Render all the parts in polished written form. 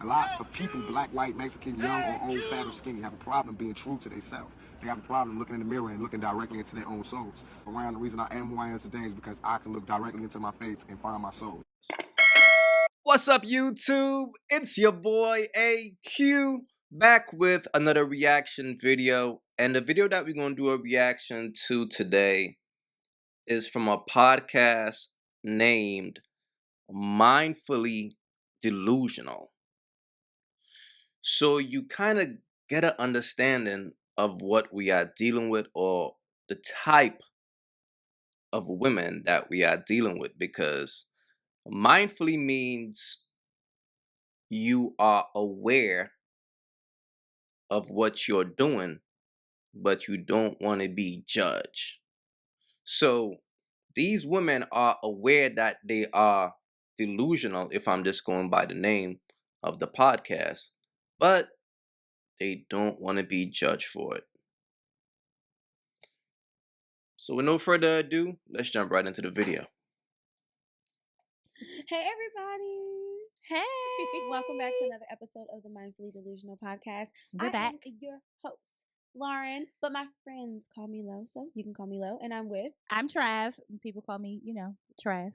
A lot of people, black, white, Mexican, young or old, fat or skinny, have a problem being true to themselves. They have a problem looking in the mirror and looking directly into their own souls. Around the reason I am who I am today is because I can look directly into my face and find my soul. What's up, YouTube? It's your boy AyeQ back with another reaction video. And the video that we're going to do a reaction to today is from a podcast named Mindfully Delusional. So you kind of get an understanding of what we are dealing with or the type of women that we are dealing with, because mindfully means you are aware of what you're doing, but you don't want to be judged. So these women are aware that they are delusional, if I'm just going by the name of the podcast, but they don't want to be judged for it. So with no further ado, let's jump right into the video. Hey everybody! Hey! Welcome back to another episode of the Mindfully Delusional podcast. We're back. I am your host, Lauren, but my friends call me Lo, so you can call me Lo. And I'm with I'm Trav. People call me, Trav.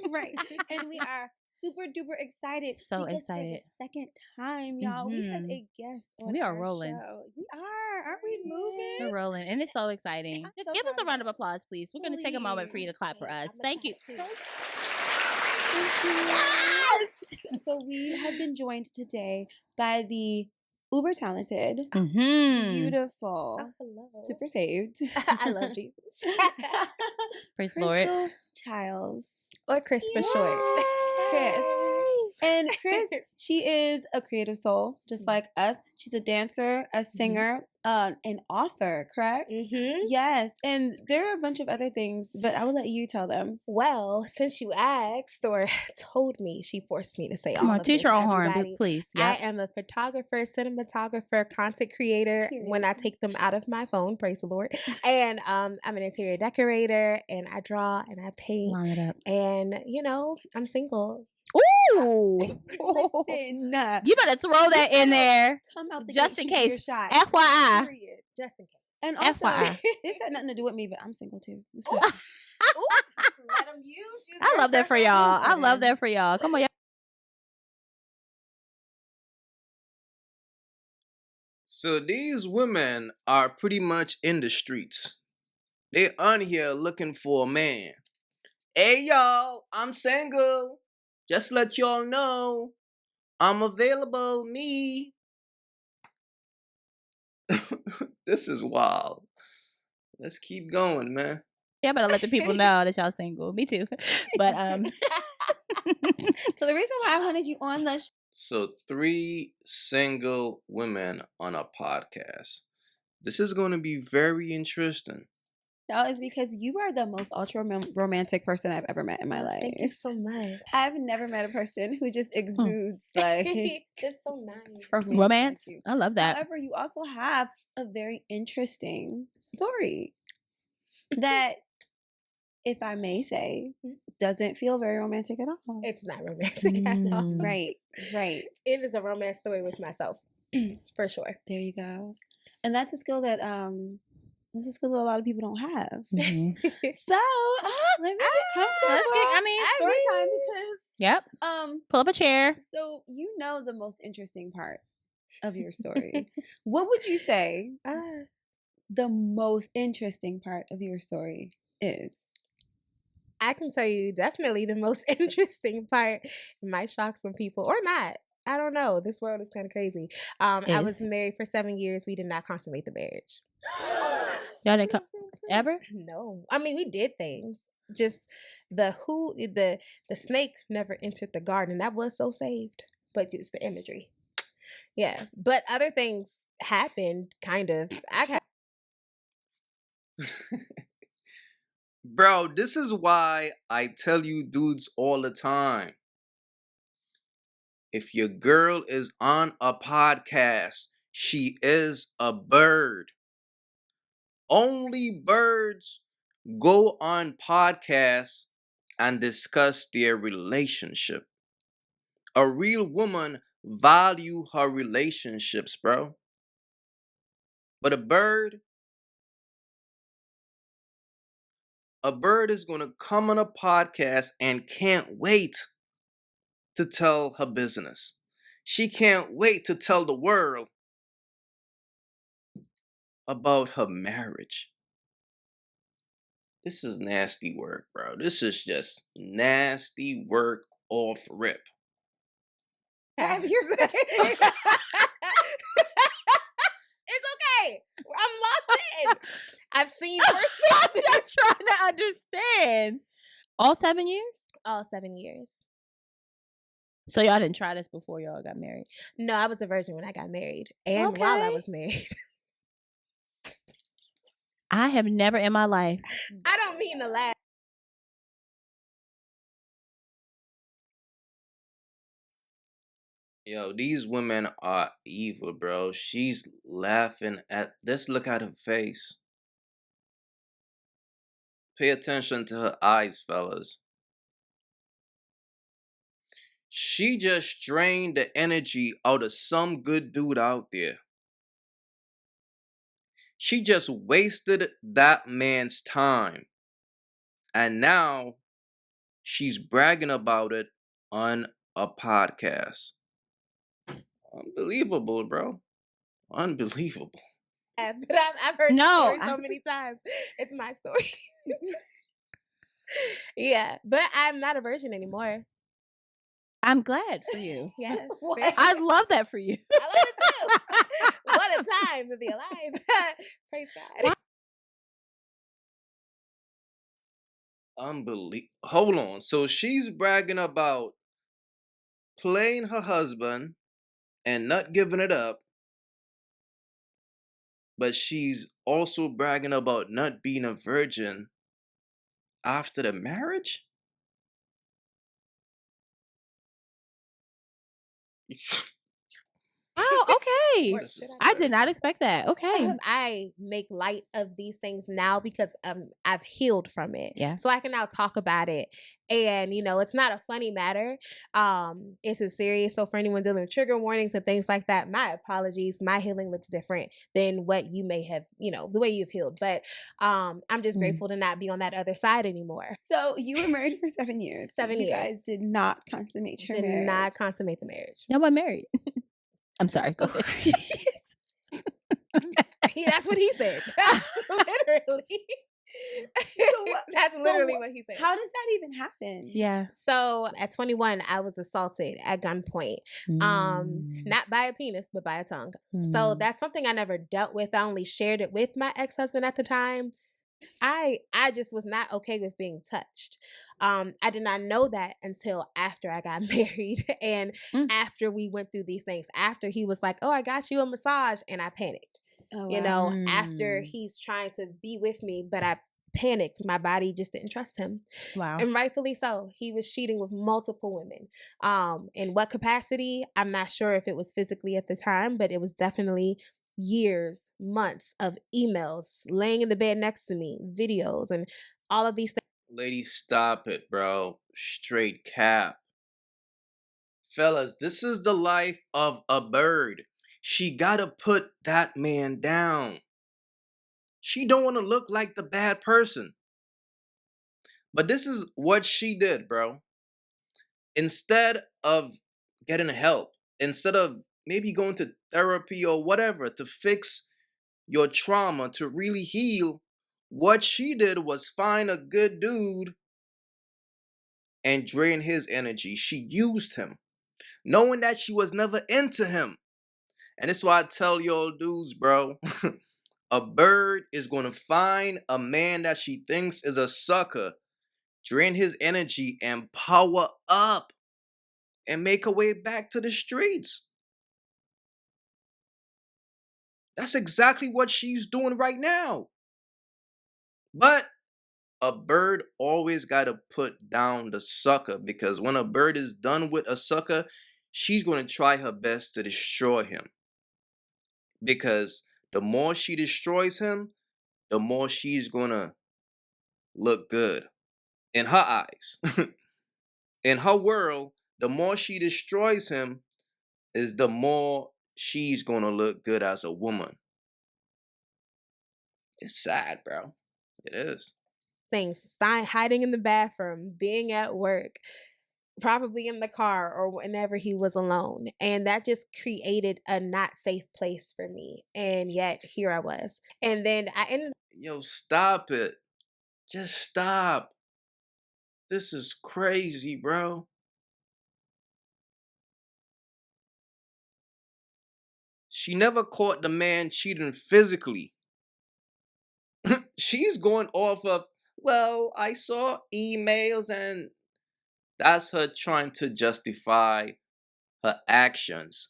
right, and we are super duper excited. So because excited. For the second time, y'all, we have a guest on We are our rolling. show. We are. Aren't we moving? We're rolling, and it's so exciting. I'm Just so give us a proud round of of applause, please. We're going to take a moment for you to clap for us. I'm Thank you. Thank you. Yes! So we have been joined today by the uber talented, beautiful, super saved. I love Jesus. Praise the Lord. Crystal Childs. Or Chris for short. Chris. And Chris, she is a creative soul, just like us. She's a dancer, a singer, an author, correct? Yes. And there are a bunch of other things, but I will let you tell them. Well, since you asked or told me, she forced me to say Come all on, of teach this, your own horn, everybody. please. I am a photographer, cinematographer, content creator. When I take them out of my phone, praise the Lord. And I'm an interior decorator, and I draw and I paint. Line it up. And, I'm single. Ooh! Listen, You better throw that in there. come out the Just gate in shooting your case. shot. FYI. Period. Just in case. And also, FYI. this had nothing to do with me, but I'm single too. Let them use you. I love that for y'all. I love that for y'all. Come on, y'all. So these women are pretty much in the streets. They on here looking for a man. Hey y'all, I'm single. Just let y'all know I'm available, me. This is wild. Let's keep going, man. Y'all better let the people know that y'all single. Me too. But So the reason why I wanted you on the So 3 single women on a podcast. This is going to be very interesting. show is because you are the most ultra romantic person I've ever met in my life. Thank you so much. I've never met a person who just exudes like Just so nice. romance. like you. I love that. However, you also have a very interesting story that, if I may say, doesn't feel very romantic at all. It's not romantic at all. Right. It is a romance story with myself, for sure. There you go. And that's a skill that a lot of people don't have. So let me get comfortable. Let's get. story time because Yep. Pull up a chair. so you know the most interesting parts of your story. What would you say the most interesting part of your story is? I can tell you definitely the most interesting part. It might shock some people or not. I don't know. This world is kind of crazy. I was married for 7 years. We did not consummate the marriage. Y'all didn't come ever? No. I mean, we did things. Just the snake never entered the garden. That was so saved. But just the imagery. Yeah. But other things happened, kind of. Bro, this is why I tell you dudes all the time. If your girl is on a podcast, she is a bird. Only birds go on podcasts and discuss their relationship. A real woman value her relationships, bro. But a bird is going to come on a podcast and can't wait to tell her business. She can't wait to tell the world about her marriage. This is nasty work, bro. This is just nasty work off rip. It's okay. I'm locked in. I've seen worse faces. I'm trying to understand. All 7 years? All 7 years. So y'all didn't try this before y'all got married? No, I was a virgin when I got married, and while I Okay. was married. I have never in my life. I don't mean to laugh. Yo, these women are evil, bro. She's laughing at. Let's look at her face. Pay attention to her eyes, fellas. She just drained the energy out of some good dude out there. She just wasted that man's time. And now she's bragging about it on a podcast. Unbelievable, bro. Unbelievable. But I've heard the story so many times. It's my story. Yeah, but I'm not a virgin anymore. I'm glad for you. Yes. I love that for you. I love it too. What a time to be alive. Praise God. Unbelievable. Hold on. So she's bragging about playing her husband and not giving it up, but she's also bragging about not being a virgin after the marriage? Oh, okay. I did not expect that. Okay. I make light of these things now because I've healed from it. Yeah. So I can now talk about it. And, you know, it's not a funny matter. It's a serious. So for anyone dealing with trigger warnings and things like that, my apologies. My healing looks different than what you may have, you know, the way you've healed. But I'm just grateful to not be on that other side anymore. So you were married for 7 years. 7 years. You guys did not consummate your marriage. Did not consummate the marriage. No, I'm married. I'm sorry. Go ahead. That's what he said. Literally. That's literally what he said. How does that even happen? Yeah. So at 21, I was assaulted at gunpoint. Not by a penis, but by a tongue. So that's something I never dealt with. I only shared it with my ex-husband at the time. I just was not okay with being touched. I did not know that until after I got married and after we went through these things. After he was like, "Oh, I got you a massage," and I panicked. Oh, you know, after he's trying to be with me, but I panicked. My body just didn't trust him. Wow. And rightfully so. He was cheating with multiple women. In what capacity? I'm not sure if it was physically at the time, but it was definitely years, months of emails, laying in the bed next to me, videos, and all of these things. Ladies, stop it, bro. Straight cap. Fellas, this is the life of a bird. She gotta put that man down. She don't want to look like the bad person. But this is what she did, bro. Instead of getting help, instead of maybe going to therapy or whatever to fix your trauma, to really heal, what she did was find a good dude and drain his energy. She used him, knowing that she was never into him. And that's why I tell y'all dudes, bro, a bird is going to find a man that she thinks is a sucker, drain his energy, and power up and make her way back to the streets. That's exactly what she's doing right now. But a bird always got to put down the sucker, because when a bird is done with a sucker, she's going to try her best to destroy him. Because the more she destroys him, the more she's going to look good in her eyes. In her world, the more she destroys him, is the more she's gonna look good as a woman. It's sad, bro. It is. Things, hiding in the bathroom, being at work, probably in the car or whenever he was alone. And that just created a not safe place for me. And yet here I was. And then I ended Yo, stop it. Just stop. This is crazy, bro. She never caught the man cheating physically. She's going off of, well, I saw emails, and that's her trying to justify her actions.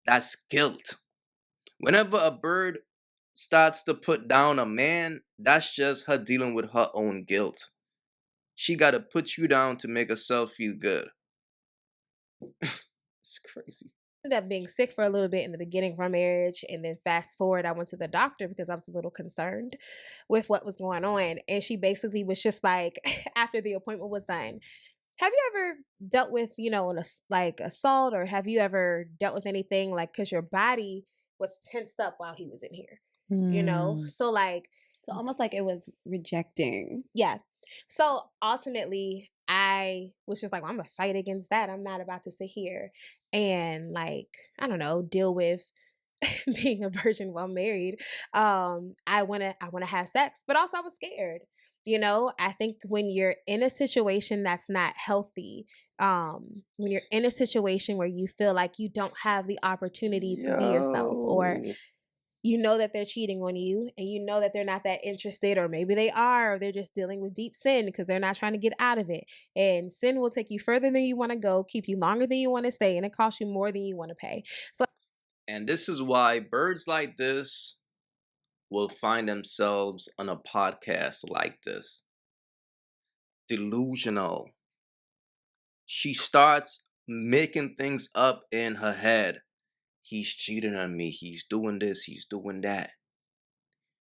That's guilt. Whenever a bird starts to put down a man, that's just her dealing with her own guilt. She got to put you down to make herself feel good. It's crazy. up being sick for a little bit in the beginning of our marriage, and then fast forward, I went to the doctor because I was a little concerned with what was going on. And she basically was just like, after the appointment was done, have you ever dealt with, like assault, or have you ever dealt with anything like, because your body was tensed up while he was in here, so like, So almost like it was rejecting. yeah. So ultimately, I was just like, well, I'm gonna fight against that. I'm not about to sit here and, like, I don't know, deal with being a virgin while married. I wanna have sex, but also I was scared. I think when you're in a situation that's not healthy, when you're in a situation where you feel like you don't have the opportunity to be yourself, or you know that they're cheating on you, and you know that they're not that interested, or maybe they are, or they're just dealing with deep sin because they're not trying to get out of it. And sin will take you further than you want to go, keep you longer than you want to stay, and it costs you more than you want to pay. So, and this is why birds like this will find themselves on a podcast like this. Delusional. She starts making things up in her head. He's cheating on me. He's doing this. He's doing that.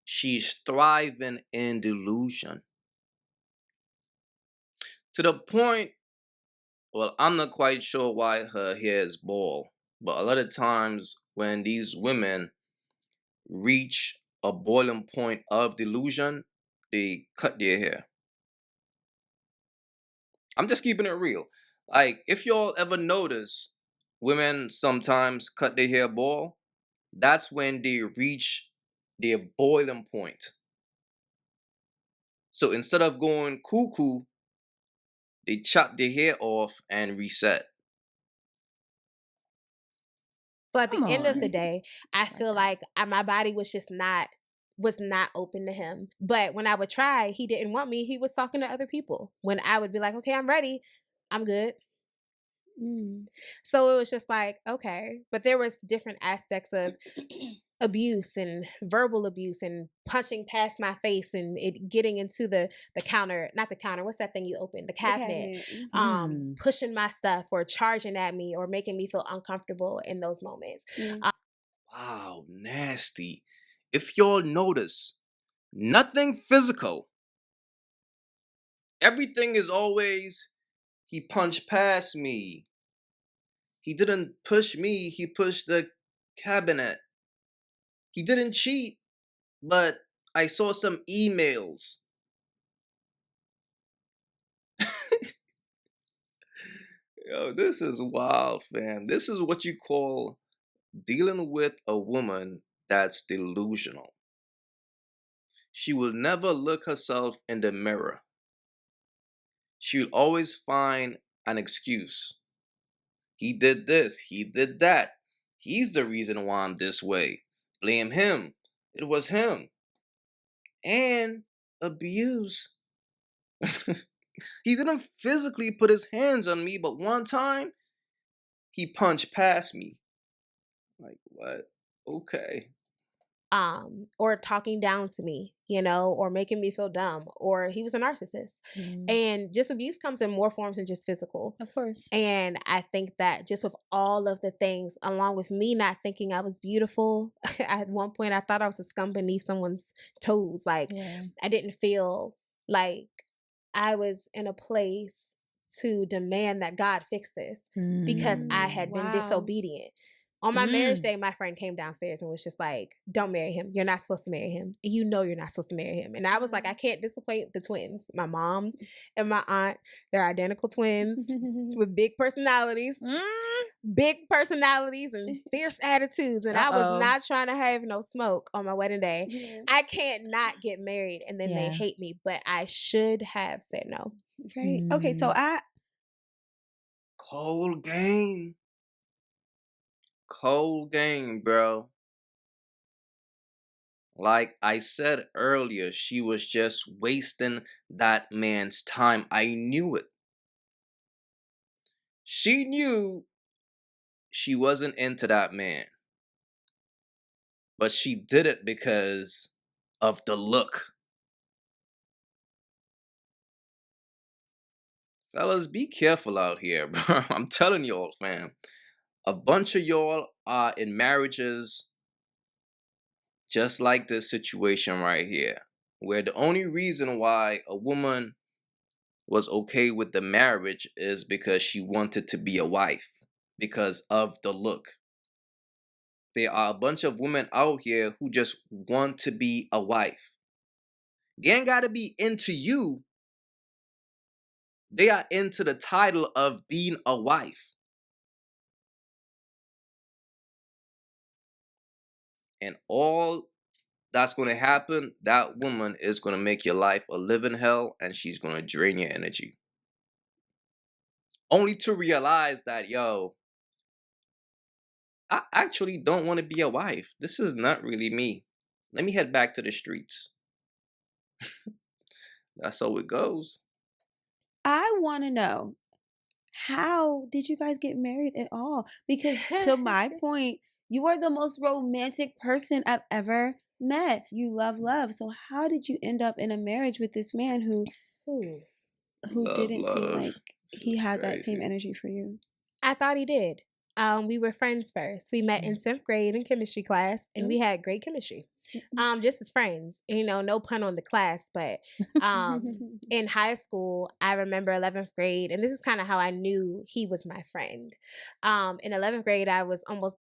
She's thriving in delusion. To the point, well, I'm not quite sure why her hair is bald, but a lot of times when these women reach a boiling point of delusion, they cut their hair. I'm just keeping it real. Like, if y'all ever notice, women sometimes cut their hair bald, that's when they reach their boiling point. So instead of going cuckoo, they chop their hair off and reset. so at the Come end of the on. day, I feel like my body was just not open to him. But when I would try, he didn't want me. He was talking to other people. When I would be like, okay, I'm ready, I'm good. So it was just like, okay. But there was different aspects of abuse and verbal abuse and punching past my face, and it getting into the counter, not the counter, what's that thing you open, the cabinet, pushing my stuff or charging at me or making me feel uncomfortable in those moments. Wow, nasty. If y'all notice, nothing physical. Everything is always, he punched past me. He didn't push me, he pushed the cabinet. He didn't cheat, but I saw some emails. Yo, this is wild, fam. This is what you call dealing with a woman that's delusional. She will never look herself in the mirror. She will always find an excuse. He did this, he did that. He's the reason why I'm this way. Blame him. It was him. And abuse. He didn't physically put his hands on me, but one time he punched past me. Like, what? Okay. Or talking down to me, or making me feel dumb, or he was a narcissist. And just abuse comes in more forms than just physical. Of course. And I think that just with all of the things, along with me not thinking I was beautiful, at one point I thought I was a scum beneath someone's toes. Like, I didn't feel like I was in a place to demand that God fix this because I had been Wow. disobedient. On my marriage day, my friend came downstairs and was just like, don't marry him. You're not supposed to marry him. And you know you're not supposed to marry him. And I was like, I can't disappoint the twins. My mom and my aunt, they're identical twins with big personalities and fierce attitudes. And I was not trying to have no smoke on my wedding day. Yeah. I can't not get married and then they hate me. But I should have said no. Right. Okay, so Cold game. Cold game, bro. Like I said earlier, she was just wasting that man's time. I knew it. She knew she wasn't into that man. But she did it because of the look. Fellas, be careful out here, bro. I'm telling y'all, fam. A bunch of y'all are in marriages just like this situation right here, where the only reason why a woman was okay with the marriage is because she wanted to be a wife, because of the look. There are a bunch of women out here who just want to be a wife. They ain't gotta be into you. They are into the title of being a wife. And all that's going to happen, that woman is going to make your life a living hell and she's going to drain your energy. Only to realize that, yo, I actually don't want to be a wife. This is not really me. Let me head back to the streets. That's how it goes. I want to know, how did you guys get married at all? Because to my point, you are the most romantic person I've ever met. You love. So how did you end up in a marriage with this man who didn't seem like he had that same energy for you? I thought he did. We were friends first. We met in 10th grade in chemistry class, and we had great chemistry. Just as friends, no pun on the class, but in high school, I remember 11th grade, and this is kind of how I knew he was my friend. In 11th grade, I was almost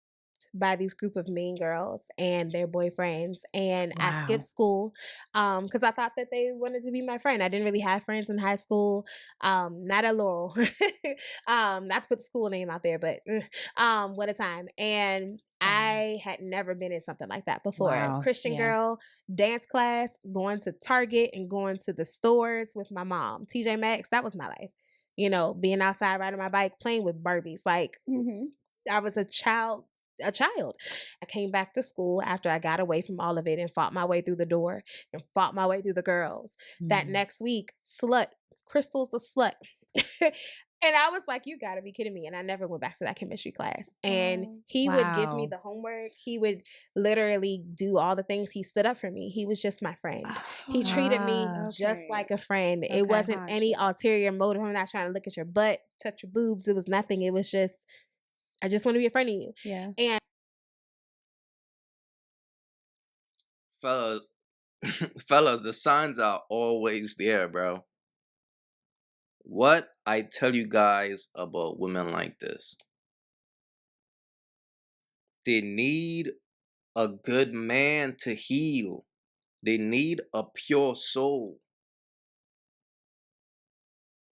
by these group of mean girls and their boyfriends, and I skipped school because I thought that they wanted to be my friend. I didn't really have friends in high school, not at Laurel. Not to put the school name out there, but what a time. And I had never been in something like that before. Christian girl, dance class, going to Target and going to the stores with my mom. TJ Maxx, that was my life. Being outside riding my bike, playing with Barbies. Like I was a child. I came back to school after I got away from all of it and fought my way through the door and fought my way through the girls. That next week, slut, Crystal's the slut. And I was like, you gotta be kidding me. And I never went back to that chemistry class. And he would give me the homework. He would literally do all the things. He stood up for me. He was just my friend. He treated me just like a friend. It wasn't any ulterior motive. I'm not trying to look at your butt, touch your boobs. It was nothing. It was just, I just want to be a friend of you. Yeah. And fellas, the signs are always there, bro. What I tell you guys about women like this, they need a good man to heal. They need a pure soul.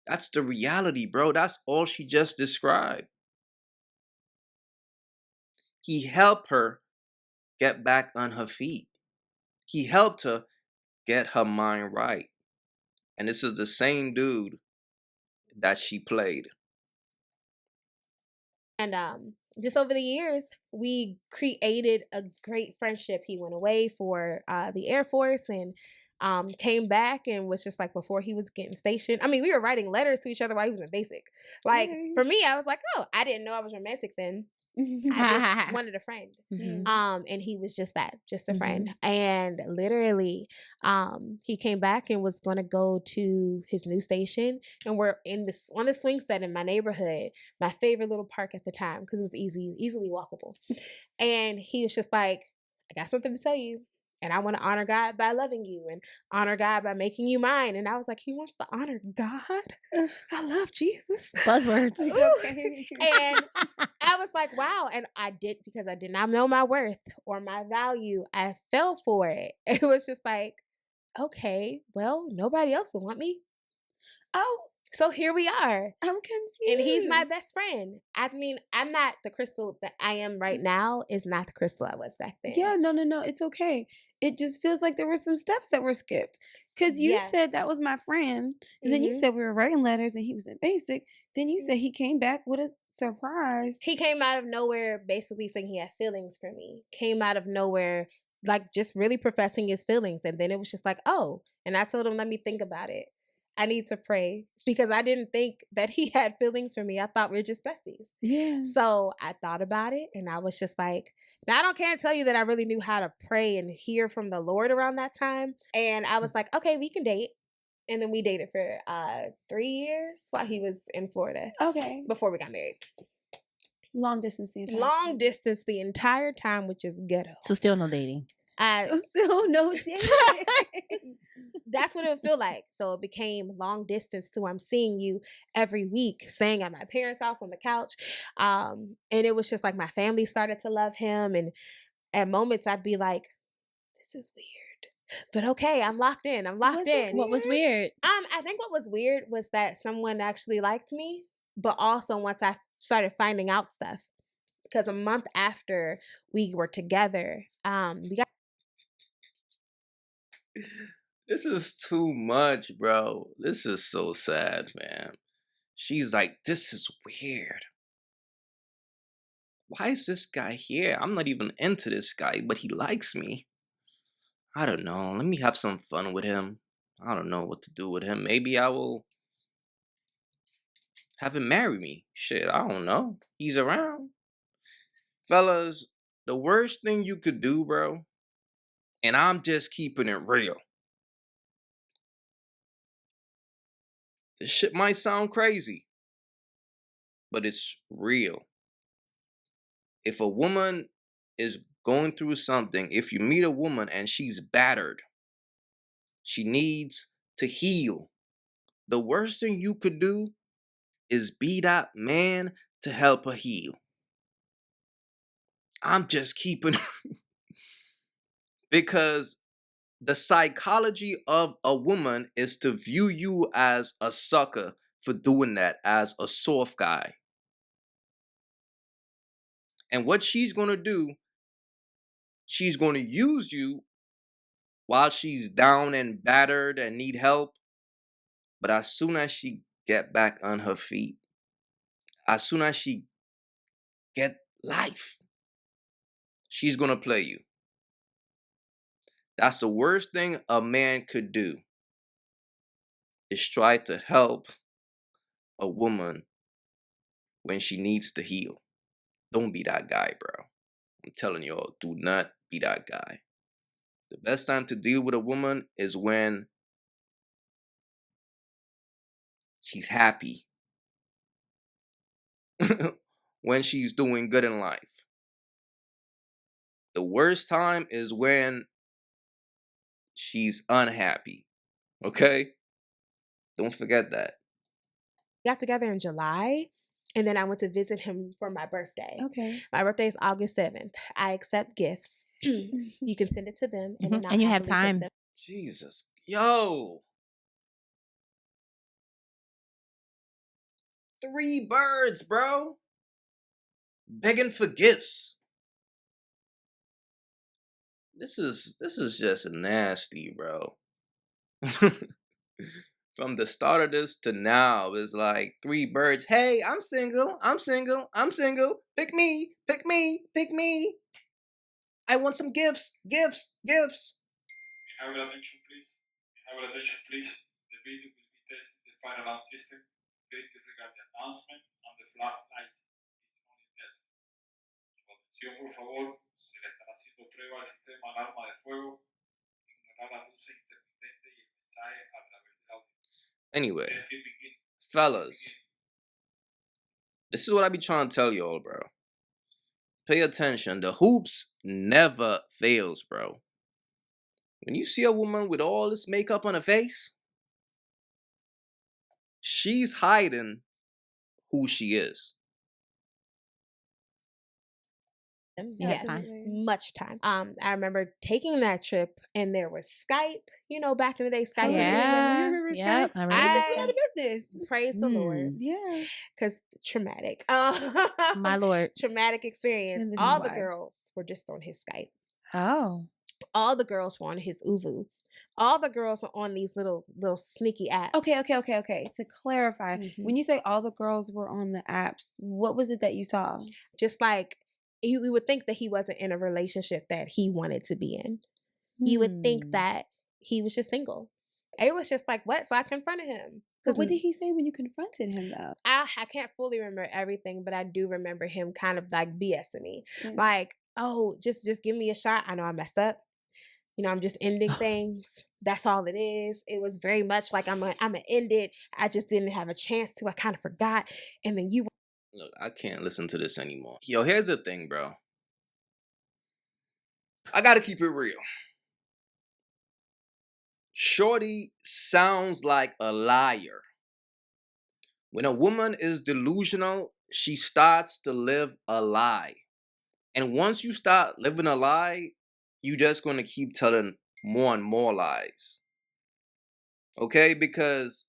That's the reality, bro. That's all she just described. He helped her get back on her feet. He helped her get her mind right. And this is the same dude that she played. And just over the years, we created a great friendship. He went away for the Air Force and came back and was just like before he was getting stationed. I mean, we were writing letters to each other while he was in basic. Like for me, I was like, oh, I didn't know I was romantic then. I just wanted a friend. And he was just that, just a friend. And literally, he came back and was going to go to his new station. And we're on the swing set in my neighborhood, my favorite little park at the time, because it was easily walkable. And he was just like, I got something to tell you. And I want to honor God by loving you and honor God by making you mine. And I was like, he wants to honor God? I love Jesus. Buzzwords. Ooh. And I was like, wow. And I did, because I did not know my worth or my value. I fell for it. It was just like, okay, well, nobody else will want me. Oh, So here we are. I'm confused. And he's my best friend. I mean, I'm not the Crystal that I am right now, is not the Crystal I was back then. Yeah, no, it's okay. It just feels like there were some steps that were skipped. Because you Yeah. said that was my friend, and then you Mhm. said we were writing letters and he was in basic. Then you said he came back with a surprise. He came out of nowhere basically saying he had feelings for me. Came out of nowhere, like just really professing his feelings. And then it was just like, oh. And I told him, let me think about it. I need to pray, because I didn't think that he had feelings for me. I thought we were just besties. Yeah. So I thought about it, and I was just like, now I can't tell you that I really knew how to pray and hear from the Lord around that time. And I was like, okay, we can date. And then we dated for 3 years while he was in Florida Okay. before we got married. Long distance. The entire Long time. distance the entire time, which is ghetto. So still no dating. So still no dating. That's what it would feel like. So it became long distance to I'm seeing you every week, staying at my parents' house on the couch. And it was just like my family started to love him. And at moments I'd be like, this is weird. But okay, I'm locked in. I'm locked Was it in. What was weird? I think what was weird was that someone actually liked me, but also once I started finding out stuff. Because a month after we were together, we got This is too much, bro. This is so sad, man. She's like, this is weird. Why is this guy here? I'm not even into this guy, but he likes me. I don't know. Let me have some fun with him. I don't know what to do with him. Maybe I will have him marry me. Shit, I don't know. He's around. Fellas, the worst thing you could do, bro, and I'm just keeping it real. This shit might sound crazy, but it's real. If a woman is going through something, if you meet a woman and she's battered, she needs to heal. The worst thing you could do is be that man to help her heal. I'm just keeping because the psychology of a woman is to view you as a sucker for doing that, as a soft guy. And what she's going to do, she's going to use you while she's down and battered and need help. But as soon as she get back on her feet, as soon as she get life, she's going to play you. That's the worst thing a man could do, is try to help a woman when she needs to heal. Don't be that guy, bro. I'm telling y'all, do not be that guy. The best time to deal with a woman is when she's happy. When she's doing good in life. The worst time is when she's unhappy. Okay? Don't forget that. we got together in July, and then I went to visit him for my birthday. Okay. My birthday is August 7th. I accept gifts. You can send it to them, and, then Mhm. I'll And you have happily take time. them. Jesus. Yo. 3 birds, bro. Begging for gifts. This is just nasty, bro. From the start of this to now, it's like 3 birds. Hey, I'm single. I'm single. I'm single. Pick me. Pick me. Pick me. I want some gifts. Gifts. Gifts. May I have your attention, please? May I have your attention, please? The video will be testing the fire alarm system. Please disregard the announcement and the flashlight. It's only test. Su atención, por favor. Se le estará haciendo prueba al sistema alarma de fuego. Ignorar las luces intermitentes y el mensaje a través del audio. Anyway, Testing begin. fellas, this is what I be trying to tell y'all, bro. Pay attention. The hoops never fails, bro. When you see a woman with all this makeup on her face, she's hiding who she is. Yes, Absolutely. much time. I remember taking that trip, and there was Skype. You know, back in the day, Skype. Yeah. We remember Yep, Skype. I I remember just Skype. went out of business. Praise the Lord, Yeah. because traumatic. My Lord. Traumatic experience. And this is All the why. girls were just on his Skype. Oh. All the girls were on his Uvu. All the girls were on these little sneaky apps. Okay. To clarify, Mhm. when you say all the girls were on the apps, what was it that you saw? Just like you would think that he wasn't in a relationship that he wanted to be in. You would think that he was just single. It was just like, what? So I confronted him. But what did he say when you confronted him, though? I can't fully remember everything, but I do remember him kind of like BSing me. Yeah. Like, oh, just give me a shot. I know I messed up. You know, I'm just ending things. That's all it is. It was very much like I'm gonna end it. I just didn't have a chance to. I kind of forgot. And then you. Look, I can't listen to this anymore. Yo, here's the thing, bro. I gotta keep it real. Shorty sounds like a liar. When a woman is delusional, she starts to live a lie. And once you start living a lie, you're just going to keep telling more and more lies. Okay? Because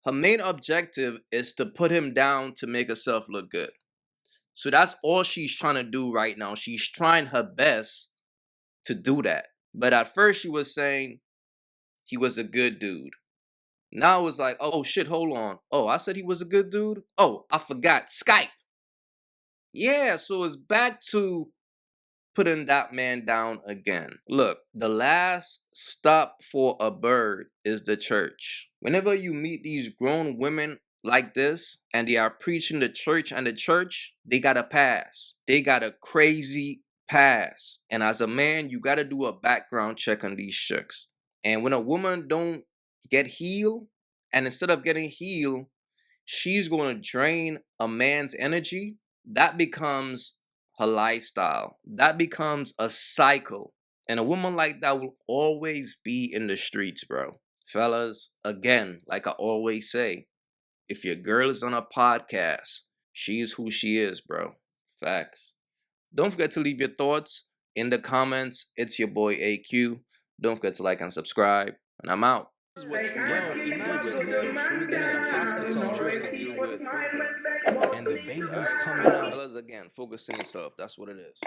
her main objective is to put him down to make herself look good. So that's all she's trying to do right now. She's trying her best to do that. But at first she was saying he was a good dude. Now it's like, oh shit, hold on. Oh, I said he was a good dude? Oh, I forgot. Skype. Yeah, so it's back to putting that man down again. Look, the last stop for a bird is the church. Whenever you meet these grown women like this and they are preaching the church and the church, they got a pass. They got a crazy pass. And as a man, you got to do a background check on these chicks. And when a woman don't get healed, and instead of getting healed, she's going to drain a man's energy, that becomes her lifestyle. That becomes a cycle. And a woman like that will always be in the streets, bro. Fellas, again, like I always say, if your girl is on a podcast, she's who she is, bro. Facts. Don't forget to leave your thoughts in the comments. It's your boy AyeQ. Don't forget to like and subscribe. And I'm out. This is what you imagine him shooting in a hospital trying to deal with, and the baby's coming out. Fellas, again, focus on yourself. That's what it is.